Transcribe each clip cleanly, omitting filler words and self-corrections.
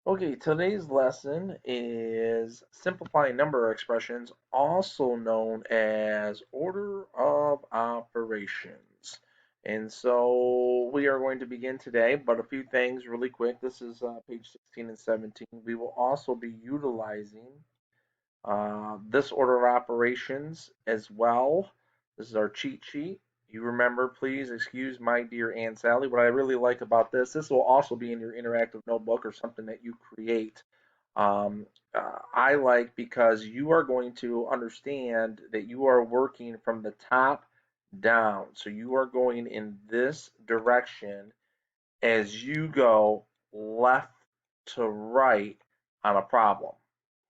Okay, today's lesson is simplifying number expressions, also known as order of operations. And so we are going to begin today, but a few things really quick. This is page 16 and 17. We will also be utilizing this order of operations as well. This is our cheat sheet. You remember, please excuse my dear Aunt Sally. What I really like about this will also be in your interactive notebook or something that you create. Um, I like because you are going to understand that you are working from the top down. So you are going in this direction as you go left to right on a problem.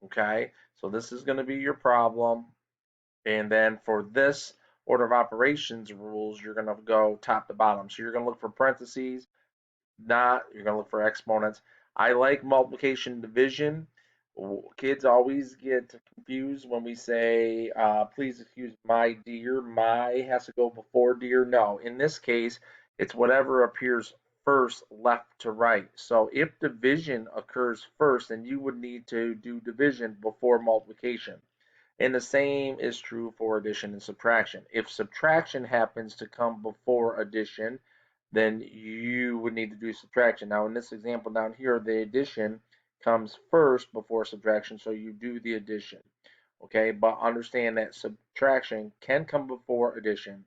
Okay, so this is going to be your problem. And then for this order of operations rules, you're going to go top to bottom. So you're going to look for parentheses, you're going to look for exponents. I like multiplication and division. Kids always get confused when we say, please excuse my dear. My has to go before dear. No, in this case, it's whatever appears first, left to right. So if division occurs first, then you would need to do division before multiplication. And the same is true for addition and subtraction. If subtraction happens to come before addition, then you would need to do subtraction. Now, in this example down here, the addition comes first before subtraction, so you do the addition. Okay, but understand that subtraction can come before addition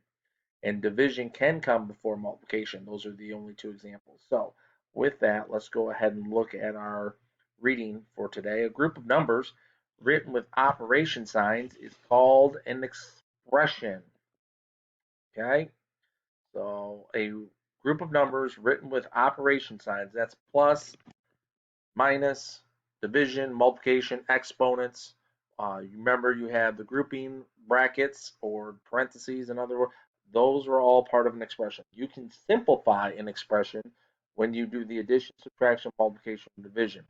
and division can come before multiplication. Those are the only two examples. So, with that, let's go ahead and look at our reading for today. A group of numbers written with operation signs is called an expression. Okay, so a group of numbers written with operation signs, that's plus, minus, division, multiplication, exponents. You remember you had the grouping brackets or parentheses, in other words, those are all part of an expression. You can simplify an expression when you do the addition, subtraction, multiplication, division.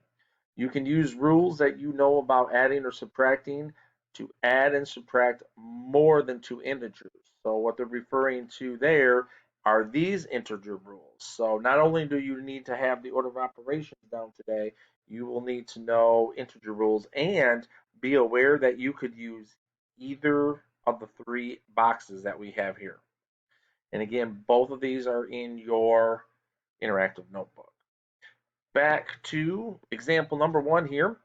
You can use rules that you know about adding or subtracting to add and subtract more than two integers. So what they're referring to there are these integer rules. So not only do you need to have the order of operations down today, you will need to know integer rules and be aware that you could use either of the three boxes that we have here. And again, both of these are in your interactive notebook. Back to example number one here.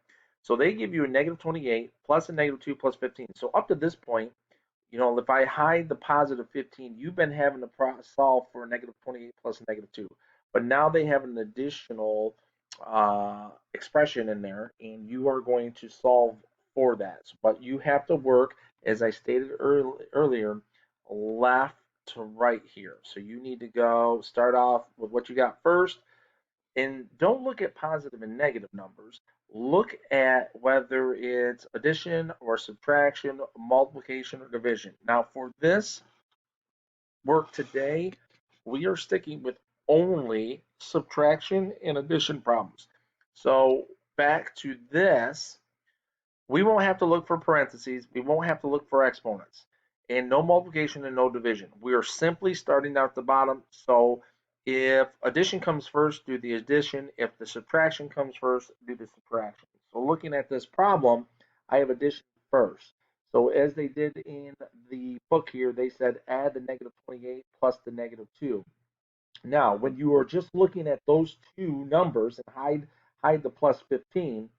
So they give you a negative 28 plus a negative 2 plus 15. So up to this point, if I hide the positive 15, you've been having to solve for a negative 28 plus a negative 2. But now they have an additional expression in there, and you are going to solve for that. But you have to work, as I stated earlier, left to right here. So you need to start off with what you got first, and don't look at positive and negative numbers. Look at whether it's addition or subtraction, multiplication or division. Now, for this work today, we are sticking with only subtraction and addition problems. So, back to this, we won't have to look for parentheses. We won't have to look for exponents. And no multiplication and no division. We are simply starting out at the bottom. So if addition comes first, do the addition. If the subtraction comes first, do the subtraction. So looking at this problem, I have addition first. So as they did in the book here, they said add the negative 28 plus the negative 2. Now, when you are just looking at those two numbers and hide the plus 15,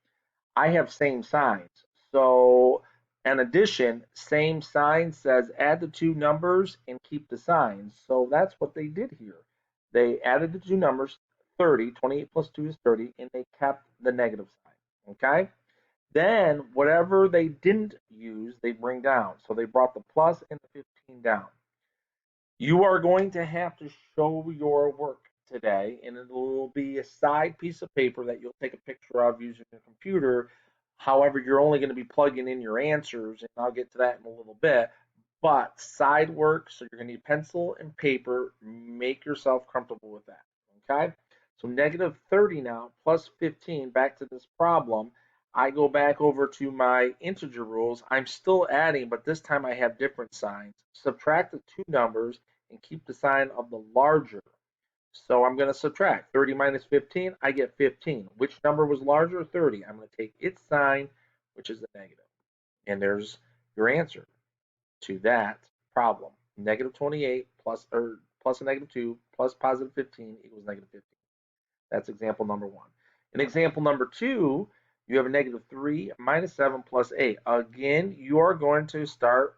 I have same signs. So an addition, same sign says add the two numbers and keep the signs. So that's what they did here. They added the two numbers, 30, 28 plus 2 is 30, and they kept the negative sign. Okay? Then whatever they didn't use, they bring down. So they brought the plus and the 15 down. You are going to have to show your work today, and it will be a side piece of paper that you'll take a picture of using your computer. However, you're only going to be plugging in your answers, and I'll get to that in a little bit. But side work, so you're going to need pencil and paper. Make yourself comfortable with that. Okay? So negative 30 now, plus 15, back to this problem. I go back over to my integer rules. I'm still adding, but this time I have different signs. Subtract the two numbers and keep the sign of the larger. So I'm going to subtract 30 minus 15. I get 15. Which number was larger? 30. I'm going to take its sign, which is a negative. And there's your answer to that problem. Negative 28 plus a negative 2 plus positive 15 equals negative 15. That's example number one. In example number two, you have a negative 3 minus 7 plus 8. Again, you are going to start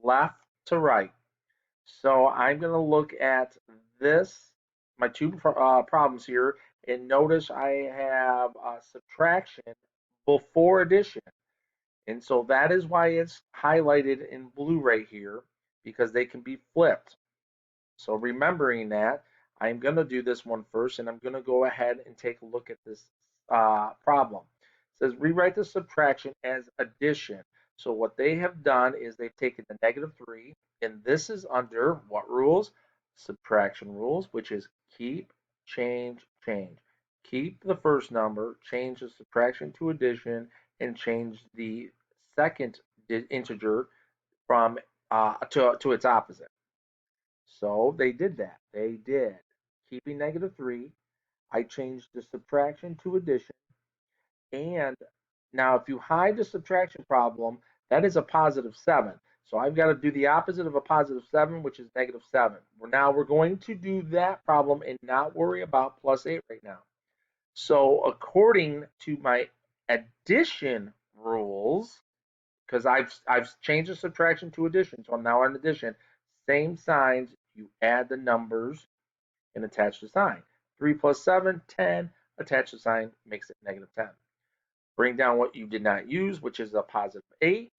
left to right. So I'm going to look at this, my two problems here, and notice I have subtraction before addition. And so that is why it's highlighted in blue right here, because they can be flipped. So remembering that, I'm going to do this one first, and I'm going to go ahead and take a look at this problem. It says rewrite the subtraction as addition. So what they have done is they've taken the negative 3, and this is under what rules? Subtraction rules, which is keep, change, change. Keep the first number, change the subtraction to addition, and change the second integer from to its opposite. So they did that. They did. Keeping negative 3, I changed the subtraction to addition. And now if you hide the subtraction problem, that is a positive 7. So I've got to do the opposite of a positive 7, which is negative 7. Now we're going to do that problem and not worry about plus 8 right now. So according to my addition rules, because I've changed the subtraction to addition, so I'm now on addition. Same signs, you add the numbers and attach the sign. 3 plus 7, 10. Attach the sign makes it negative 10. Bring down what you did not use, which is a positive 8.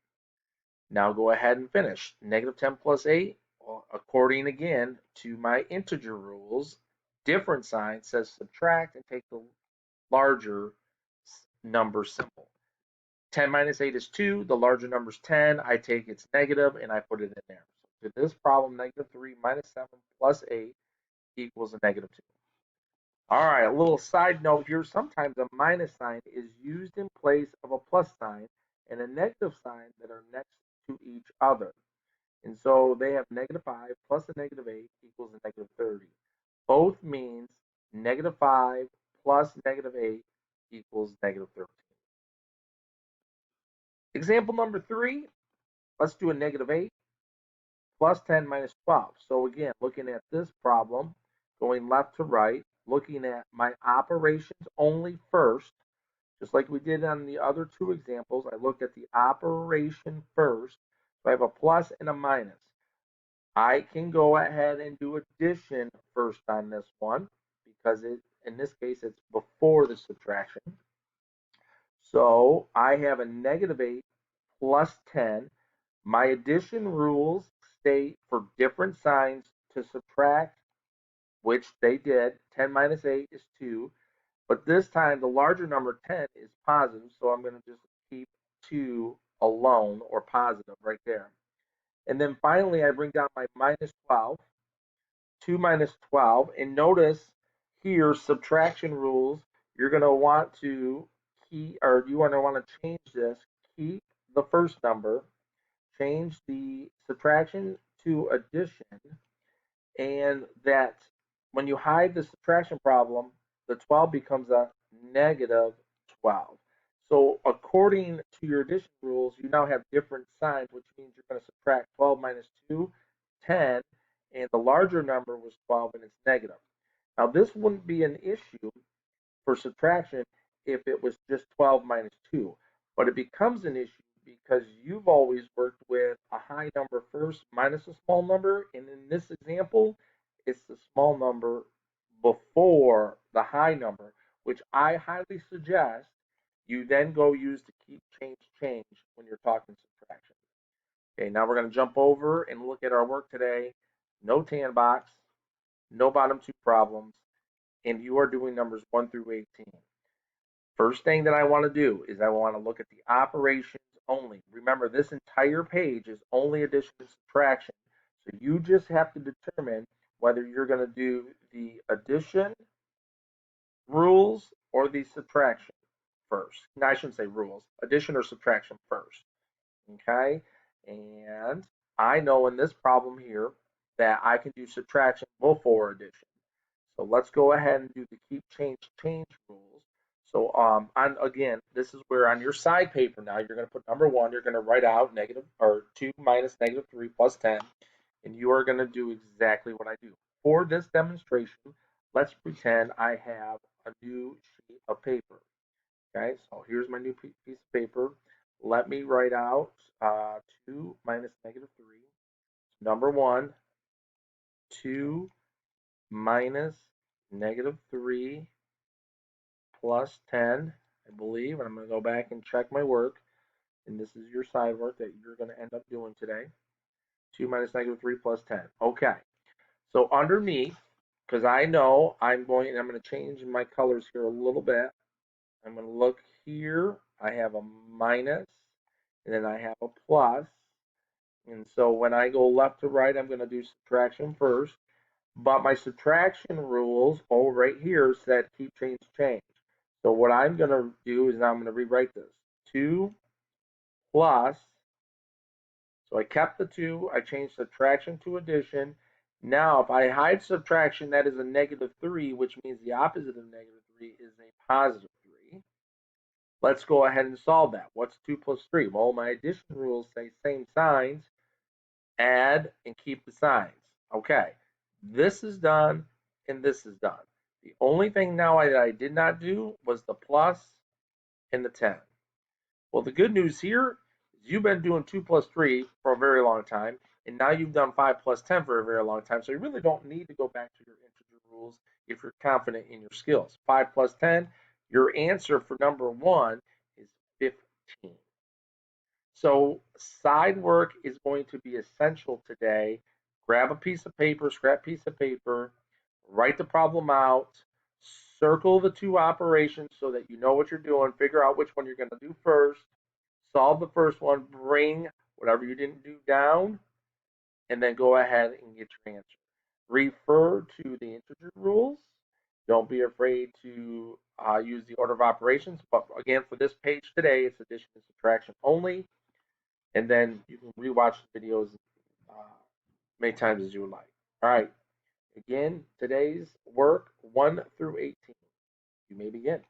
Now go ahead and finish. Negative 10 plus 8, well, according again to my integer rules, different sign says subtract and take the larger number symbol. 10 minus 8 is 2. The larger number is 10. I take its negative and I put it in there. So to this problem, negative 3 minus 7 plus 8 equals a negative 2. All right, a little side note here. Sometimes a minus sign is used in place of a plus sign and a negative sign that are next to each other. And so they have negative 5 plus a negative 8 equals a negative 30. Both means negative 5 plus negative 8 equals negative 13. Example number 3, let's do a negative 8 plus 10 minus 12. So again, looking at this problem, going left to right, looking at my operations only first, just like we did on the other two examples. I looked at the operation first. So I have a plus and a minus. I can go ahead and do addition first on this one because in this case it's before the subtraction. So I have a negative 8 plus 10. My addition rules state for different signs to subtract, which they did. 10 minus 8 is 2. But this time the larger number 10 is positive, so I'm going to just keep 2 alone or positive right there. And then finally I bring down my minus 12, 2 minus 12, and notice here subtraction rules, you're going to want to you want to change this, keep the first number, change the subtraction to addition, and that when you hide the subtraction problem, the 12 becomes a negative 12. So according to your addition rules, you now have different signs, which means you're going to subtract 12 minus 2, 10, and the larger number was 12 and it's negative. Now this wouldn't be an issue for subtraction if it was just 12 minus 2. But it becomes an issue because you've always worked with a high number first minus a small number. And in this example, it's the small number before the high number, which I highly suggest you then go use the keep, change, change when you're talking subtraction. Okay, now we're going to jump over and look at our work today. No tan box, no bottom two problems, and you are doing numbers 1 through 18. First thing that I want to do is I want to look at the operations only. Remember, this entire page is only addition and subtraction. So you just have to determine whether you're going to do the addition rules or the subtraction first. No, I shouldn't say rules, addition or subtraction first. Okay? And I know in this problem here that I can do subtraction before addition. So let's go ahead and do the keep change rules. So again, this is where on your side paper now you're going to put number one. You're going to write out negative or 2 minus negative 3 plus 10, and you are going to do exactly what I do. For this demonstration, let's pretend I have a new sheet of paper. Okay, so here's my new piece of paper. Let me write out 2 minus negative 3. Number one, 2 minus negative 3 plus 10, I believe. And I'm going to go back and check my work. And this is your side work that you're going to end up doing today. 2 minus negative 3 plus 10. Okay. So underneath, because I know I'm going to change my colors here a little bit. I'm going to look here. I have a minus, and then I have a plus. And so when I go left to right, I'm going to do subtraction first. But my subtraction rules, oh, right here said keep change. So what I'm going to do is now I'm going to rewrite this. 2 plus, so I kept the 2, I changed subtraction to addition. Now, if I hide subtraction, that is a negative 3, which means the opposite of negative 3 is a positive 3. Let's go ahead and solve that. What's 2 plus 3? Well, my addition rules say same signs, add, and keep the signs. Okay, this is done, and this is done. The only thing now that I did not do was the plus and the 10. Well, the good news here is you've been doing 2 plus 3 for a very long time, and now you've done 5 plus 10 for a very long time, so you really don't need to go back to your integer rules if you're confident in your skills. 5 plus 10, your answer for number 1 is 15. So side work is going to be essential today. Grab a piece of paper, scrap piece of paper, write the problem out, circle the two operations so that you know what you're doing, figure out which one you're going to do first, solve the first one, bring whatever you didn't do down, and then go ahead and get your answer. Refer to the integer rules. Don't be afraid to use the order of operations. But again, for this page today, it's addition and subtraction only. And then you can rewatch the videos uh, many times as you would like. All right. Again, today's work 1 through 18. You may begin.